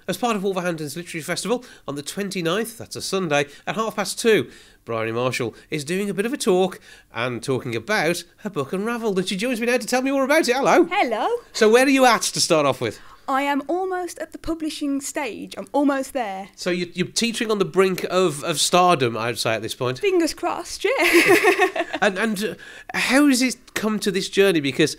as part of Wolverhampton's Literary Festival on the 29th, that's a Sunday, at 2:30. Briony Marshall is doing a bit of a talk and talking about her book Unravelled, and she joins me now to tell me more about it. Hello. Hello. So where are you at to start off with? I am almost at the publishing stage. I'm almost there. So you're teetering on the brink of stardom, I'd say, at this point. Fingers crossed, yeah. And how has it come to this journey? Because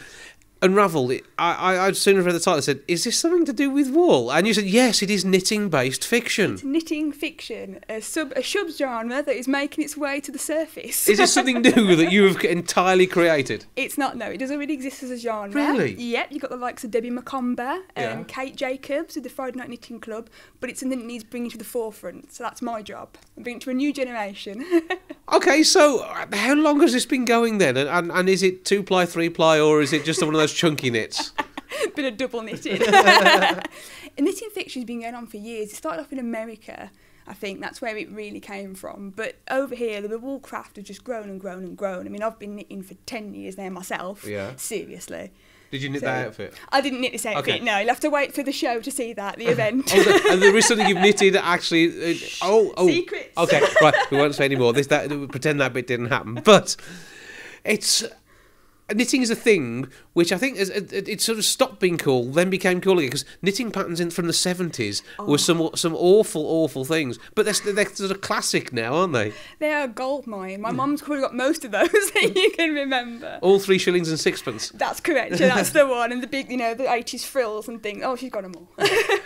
Unravelled, I'd sooner have read the title and said, is this something to do with wool? And you said, yes, it is knitting-based fiction. It's knitting fiction, a sub-genre that is making its way to the surface. Is this something new that you have entirely created? It's not, no. It doesn't really exist as a genre. Really? Yep, you've got the likes of Debbie McComber and Yeah. Kate Jacobs with the Friday Night Knitting Club, but it's something that needs bringing to the forefront, so that's my job. Bring it to a new generation. Okay, so how long has this been going then? And is it 2-ply, 3-ply, or is it just one of those chunky knits? Bit of double knitting. Knitting fiction's been going on for years. It started off in America. I think that's where it really came from. But over here, the wool craft has just grown and grown and grown. I mean, I've been knitting for 10 years now myself. Yeah. Seriously. Did you knit that outfit? I didn't knit this outfit, Okay. no. You'll have to wait for the show to see that, the event. And there is something you've knitted actually. Secrets. Okay, right. We won't say any more. Pretend that bit didn't happen. But it's knitting is a thing which I think it sort of stopped being cool, then became cool again, because knitting patterns from the 70s were some awful things. But they're sort of classic now, aren't they? They are a goldmine. My mum's probably got most of those that you can remember. All 3 shillings and sixpence. That's correct. Yeah, that's the one. And the big, the 80s frills and things. Oh, she's got them all.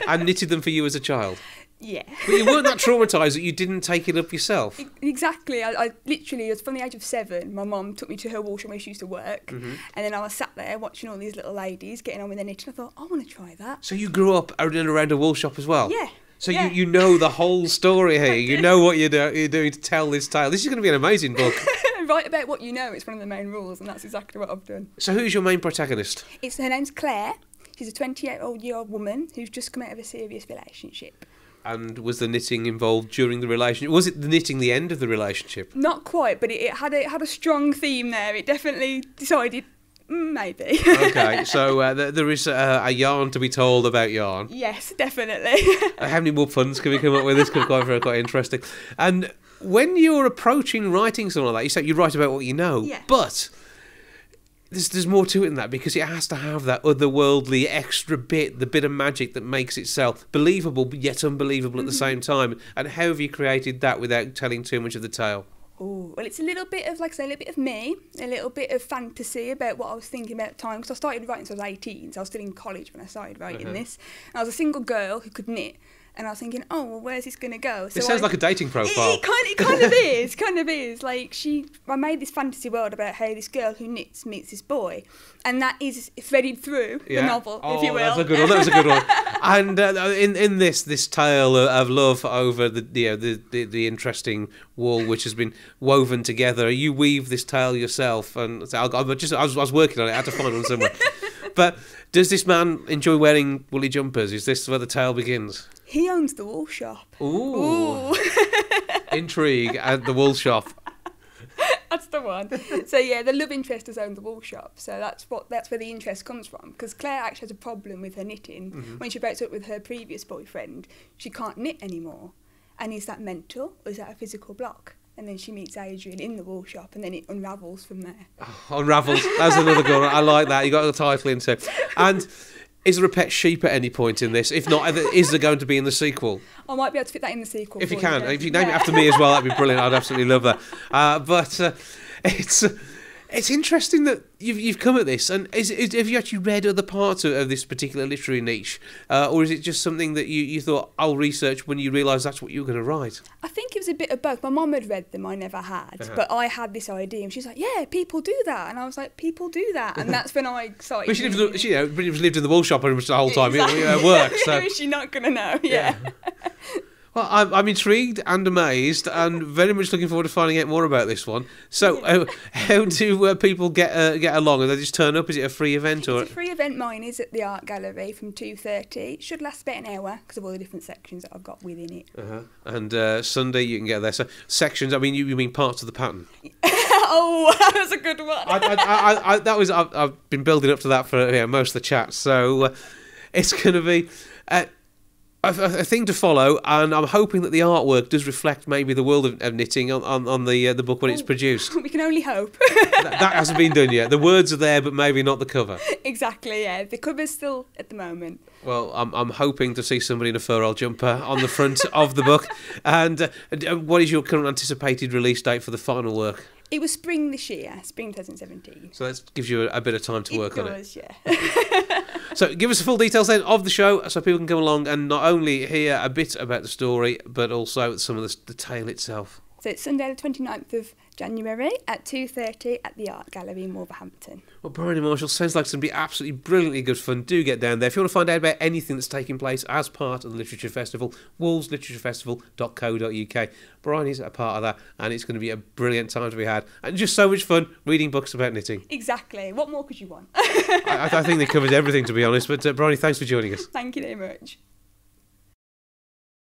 And knitted them for you as a child. Yeah. But you weren't that traumatised that you didn't take it up yourself. Exactly. I literally, from the age of 7, my mum took me to her wool shop where she used to work, and then I was sat there watching all these little ladies getting on with their knitting. I thought, I want to try that. So you grew up around a wool shop as well? Yeah. So yeah. you know the whole story here. You know what you're doing to tell this tale. This is going to be an amazing book. Write about what you know. It's one of the main rules, and that's exactly what I've done. So who's your main protagonist? Her name's Claire. She's a 28-year-old woman who's just come out of a serious relationship. And was the knitting involved during the relationship? Was it the knitting the end of the relationship? Not quite, but it had a strong theme there. It definitely decided, maybe. Okay, so there is a yarn to be told about yarn. Yes, definitely. How many more puns can we come up with? This could be quite interesting. And when you're approaching writing something like that, you say you write about what you know, Yeah. but there's more to it than that, because it has to have that otherworldly extra bit, the bit of magic that makes itself believable but yet unbelievable at the same time. And how have you created that without telling too much of the tale? Oh, well, it's a little bit of, like I say, a little bit of me, a little bit of fantasy about what I was thinking about at the time, because I started writing since I was 18, so I was still in college when I started writing this. And I was a single girl who could knit, and I was thinking, oh, well, where's this going to go? So It sounds like a dating profile. It kind of is. Like, I made this fantasy world about how this girl who knits meets this boy, and that is threaded through the novel, if you will. That's a good one. That was a good one. And in this tale of love over the interesting wool which has been woven together, you weave this tale yourself. And I was working on it. I had to find one somewhere. But does this man enjoy wearing woolly jumpers? Is this where the tale begins? He owns the wool shop. Ooh. Intrigue at the wool shop. That's the one. So yeah, the love interest has owned the wool shop. So that's where the interest comes from. Because Claire actually has a problem with her knitting. When she breaks up with her previous boyfriend, she can't knit anymore. And is that mental or is that a physical block? And then she meets Adrian in the wool shop, and then it unravels from there. Oh, unravels. That's another good one. I like that. You got the title into. And is there a pet sheep at any point in this? If not, is there going to be in the sequel? I might be able to fit that in the sequel. If you can. If you name it after me as well, that'd be brilliant. I'd absolutely love that. But it's interesting that you've come at this. And have you actually read other parts of this particular literary niche? Or is it just something that you thought, I'll research when you realised that's what you were going to write? I think it was a bit of both. My mum had read them, I never had. But I had this idea, and she's like, yeah, people do that. And I was like, people do that. And that's when I started. But she lived in the wool shop pretty much the whole time. Exactly. It worked. So. Is she not going to know? Yeah. Well, I'm intrigued and amazed, and very much looking forward to finding out more about this one. So, how do people get along? And they just turn up? Is it a free event? Or it's a free event. Mine is at the Art Gallery from 2:30. It should last about an hour because of all the different sections that I've got within it. And Sunday you can get there. So sections. I mean, you mean parts of the pattern? Oh, that was a good one. I've been building up to that for most of the chat. So it's going to be. a thing to follow, and I'm hoping that the artwork does reflect maybe the world of knitting on the book when it's produced. We can only hope. That hasn't been done yet. The words are there, but maybe not the cover. Exactly, yeah. The cover's still at the moment. Well, I'm hoping to see somebody in a fur-roll jumper on the front of the book. And what is your current anticipated release date for the final work? It was spring this year, spring 2017. So that gives you a bit of time to work on it. It does, yeah. So give us the full details then of the show so people can come along and not only hear a bit about the story, but also some of the tale itself. So it's Sunday the 29th of January at 2:30 at the Art Gallery in Wolverhampton. Well, Briony Marshall, sounds like it's going to be absolutely brilliantly good fun. Do get down there. If you want to find out about anything that's taking place as part of the Literature Festival, wolvesliteraturefestival.co.uk. Briony's a part of that, and it's going to be a brilliant time to be had. And just so much fun reading books about knitting. Exactly. What more could you want? I think they covered everything, to be honest. But Briony, thanks for joining us. Thank you very much.